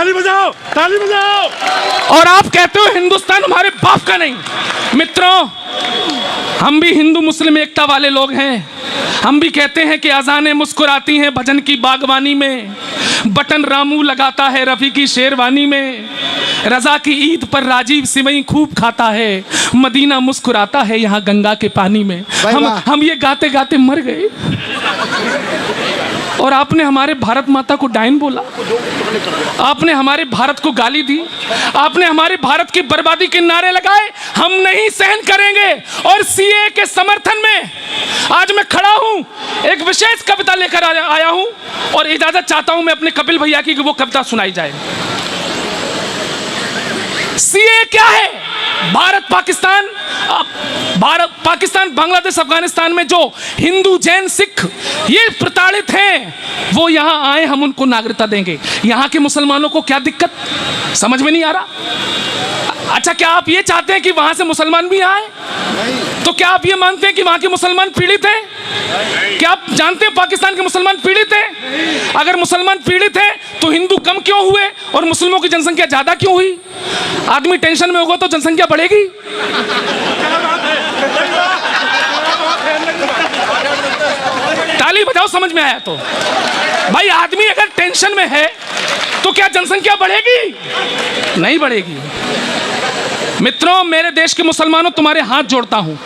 ताली बजाओ, ताली बजाओ। और आप कहते हो हिंदुस्तान हमारे बाप का नहीं। मित्रों, हम भी हिंदू मुस्लिम एकता वाले लोग हैं। हम भी कहते हैं कि अजानें मुस्कुराती हैं भजन की बागवानी में, बटन रामू लगाता है रफ़ी की शेरवानी में, रजा की ईद पर राजीव सिवई खूब खाता है, मदीना मुस्कुराता है यहाँ गंगा के पानी में। हम ये गाते गाते मर गए और आपने हमारे भारत माता को डायन बोला, आपने हमारे भारत को गाली दी, आपने हमारे भारत की बर्बादी के नारे लगाए। हम नहीं सहन करेंगे। और सीए के समर्थन में आज मैं खड़ा हूं, एक विशेष कविता लेकर आया हूं और इजाजत चाहता हूं मैं अपने कपिल भैया की कि वो कविता सुनाई जाए। सीए क्या है? भारत पाकिस्तान बांग्लादेश अफगानिस्तान में जो हिंदू जैन सिख ये प्रताड़ित हैं, वो यहां आए, हम उनको नागरिकता देंगे। यहां के मुसलमानों को क्या दिक्कत समझ में नहीं आ रहा? अच्छा, क्या आप ये चाहते हैं कि वहां से मुसलमान भी आए? तो क्या आप ये मानते हैं कि वहां के मुसलमान पीड़ित हैं? क्या आप जानते हैं पाकिस्तान के मुसलमान पीड़ित हैं? अगर मुसलमान पीड़ित हैं तो हिंदू कम क्यों हुए और मुस्लिमों की जनसंख्या ज्यादा क्यों हुई? आदमी टेंशन में होगा तो जनसंख्या बढ़ेगी। ताली बजाओ, समझ में आया तो। भाई, आदमी अगर टेंशन में है तो क्या जनसंख्या बढ़ेगी? नहीं बढ़ेगी। मित्रों, मेरे देश के मुसलमानों, तुम्हारे हाथ जोड़ता हूं,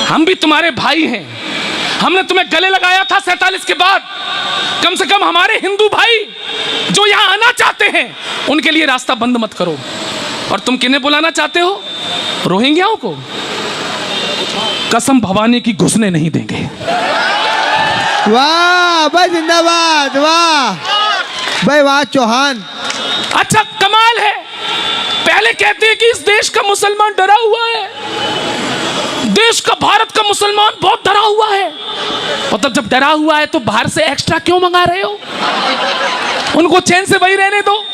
हम भी तुम्हारे भाई हैं। हमने तुम्हें गले लगाया था 47 के बाद। कम से कम हमारे हिंदू भाई जो यहां आना चाहते हैं उनके लिए रास्ता बंद मत करो। और तुम किन्हें बुलाना चाहते हो? रोहिंग्याओं को? कसम भवानी की घुसने नहीं देंगे। वाह भाई, जिंदाबाद, वाह भाई, वाह चौहान। अच्छा, कमाल है। पहले कहते हैं कि इस देश का मुसलमान डरा हुआ है, देश का भारत का मुसलमान बहुत डरा हुआ है। मतलब जब डरा हुआ है तो बाहर से एक्स्ट्रा क्यों मंगा रहे हो? उनको चैन से वही रहने दो।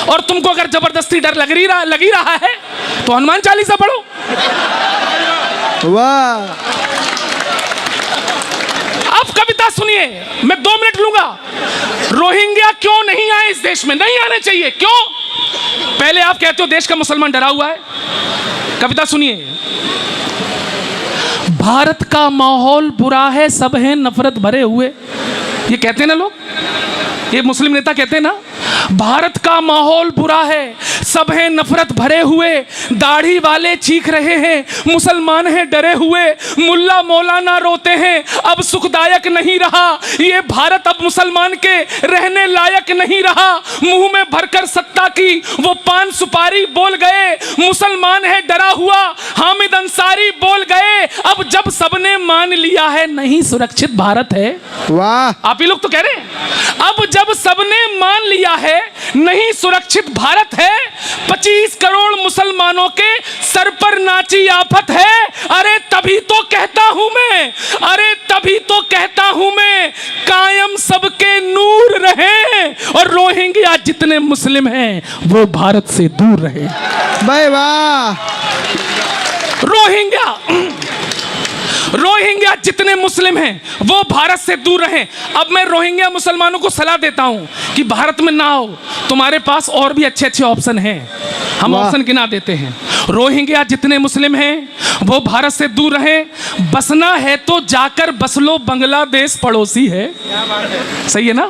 और तुमको अगर जबरदस्ती डर लगी रहा है तो हनुमान चालीसा पढ़ो। वाह। अब कविता सुनिए, मैं 2 मिनट लूंगा। रोहिंग्या क्यों नहीं आए इस देश में? नहीं आने चाहिए। क्यों? पहले आप कहते हो देश का मुसलमान डरा हुआ है। कविता सुनिए। भारत का माहौल बुरा है, सब हैं नफरत भरे हुए। ये कहते हैं ना लोग, ये मुस्लिम नेता कहते हैं ना, भारत का माहौल बुरा है, सब हैं नफरत भरे हुए, दाढ़ी वाले चीख रहे हैं, मुसलमान हैं डरे हुए, मुल्ला मौलाना रोते हैं, अब सुखदायक नहीं रहा ये भारत, अब मुसलमान के रहने लायक नहीं रहा। मुंह में भरकर सत्ता की वो पान सुपारी बोल गए, मुसलमान है डरा हुआ, हामिद अंसारी बोल गए, अब जब सबने मान लिया है नहीं सुरक्षित भारत है। वाह। आप ही लोग तो कह रहे हैं, अब जब सबने मान लिया है नहीं सुरक्षित भारत है, 25 करोड़ मुसलमानों के सर पर नाची आफत है। अरे तभी तो कहता हूं मैं, अरे तभी तो कहता हूं मैं, कायम सबके नूर रहे और रोहिंग्या जितने मुस्लिम हैं वो भारत से दूर रहे। भाई वाह। रोहिंग्या जितने मुस्लिम हैं वो भारत से दूर रहें। अब मैं रोहिंग्या मुसलमानों को सलाह देता हूं कि भारत में ना आओ, तुम्हारे पास और भी अच्छे अच्छे ऑप्शन हैं, हम ऑप्शन गिना देते हैं। रोहिंग्या जितने मुस्लिम हैं वो भारत से दूर रहें। बसना है तो जाकर बस लो, बांग्लादेश पड़ोसी है। सही है ना?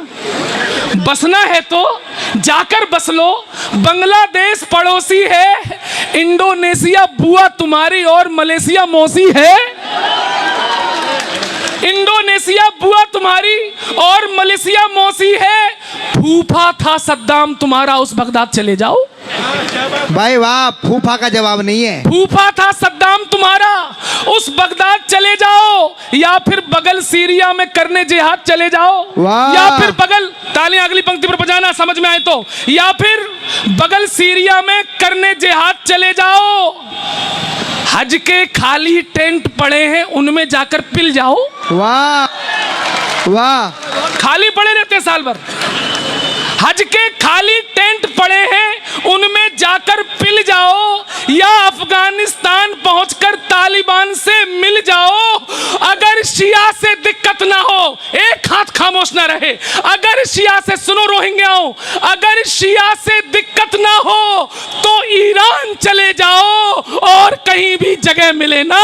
बसना है तो जाकर बस लो, बांग्लादेश पड़ोसी है। इंडोनेशिया बुआ तुम्हारी और मलेशिया मौसी है। इंडोनेशिया बुआ तुम्हारी और मलेशिया मौसी है। फूफा था सद्दाम तुम्हारा, उस बगदाद चले जाओ। भाई वाह, फूफा का जवाब नहीं है। फूफा था सद्दाम तुम्हारा, उस बगदाद चले जाओ, या फिर बगल सीरिया में करने जिहाद चले जाओ। या फिर बगल, तालियां अगली पंक्ति पर बजाना समझ में आए तो, या फिर बगल सीरिया में करने जिहाद चले जाओ। हज के खाली टेंट पड़े हैं उनमें जाकर पिल जाओ। वाह वाह। खाली पड़े रहते हैं साल भर, हज के खाली टेंट पड़े हैं उनमें जाकर पिल जाओ, या अफगानिस्तान पहुंचकर तालिबान से मिल जाओ। अगर शिया से दिक्कत ना हो, एक हाथ खामोश ना रहे, अगर शिया से, सुनो रोहिंग्याओं, अगर शिया से दिक्कत ना हो तो ईरान चले जाओ, और कहीं भी जगह मिले ना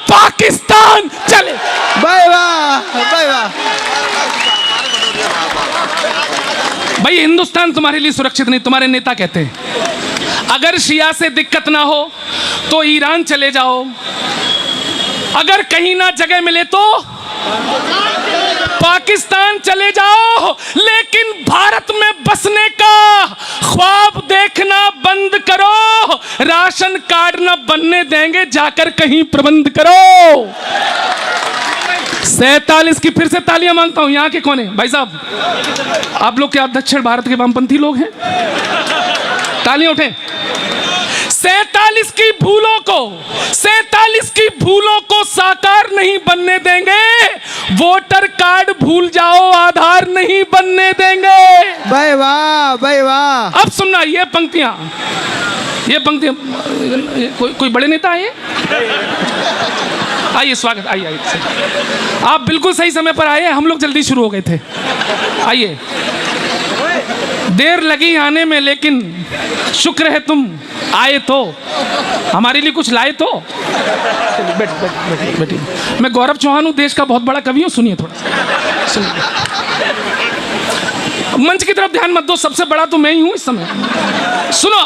पाकिस्तान चले। भाई वाह, भाई वाह। भाई हिंदुस्तान तुम्हारे लिए सुरक्षित नहीं, तुम्हारे नेता कहते हैं अगर शिया से दिक्कत ना हो तो ईरान चले जाओ, अगर कहीं ना जगह मिले तो पाकिस्तान चले जाओ। लेकिन भारत में बसने का ख्वाब देखना बंद करो, राशन कार्ड न बनने देंगे, जाकर कहीं प्रबंध करो। 47 की फिर से तालियां मांगता हूं। यहां के कौन है भाई साहब? आप लोग क्या दक्षिण भारत के वामपंथी लोग हैं? तालियां उठें। 47 की भूलों को साकार नहीं बनने देंगे, वोटर कार्ड भूल जाओ, आधार नहीं बनने देंगे। भाई वाह, भाई वाह। अब सुनना ये पंक्तियां, कोई बड़े नेता आए? आइए, स्वागत, आइए। आप बिल्कुल सही समय पर आए, हम लोग जल्दी शुरू हो गए थे। आइए, देर लगी आने में, लेकिन शुक्र है तुम आए तो, हमारे लिए कुछ लाए तो। बैठिए। मैं गौरव चौहान हूं, देश का बहुत बड़ा कवि हूं, सुनिए थोड़ा, सुनिए। मंच की तरफ ध्यान मत दो, सबसे बड़ा तो मैं ही हूं इस समय। सुनो,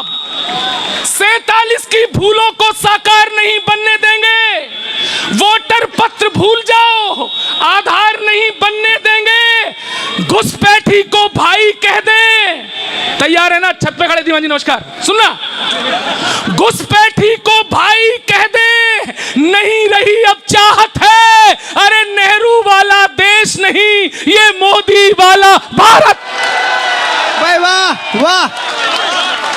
47 की भूलों को साकार नहीं बनने देंगे, वोटर पत्र भूल जाओ, आधार नहीं बनने देंगे, घुसपैठी को भाई कह दें। तैयार है ना? छत पे खड़े दीवान जी, नमस्कार। सुनना, घुसपैठी को भाई कह दे, नहीं रही अब चाहत है, अरे नेहरू वाला देश नहीं, ये मोदी वाला भारत। भाई वाह, वाह।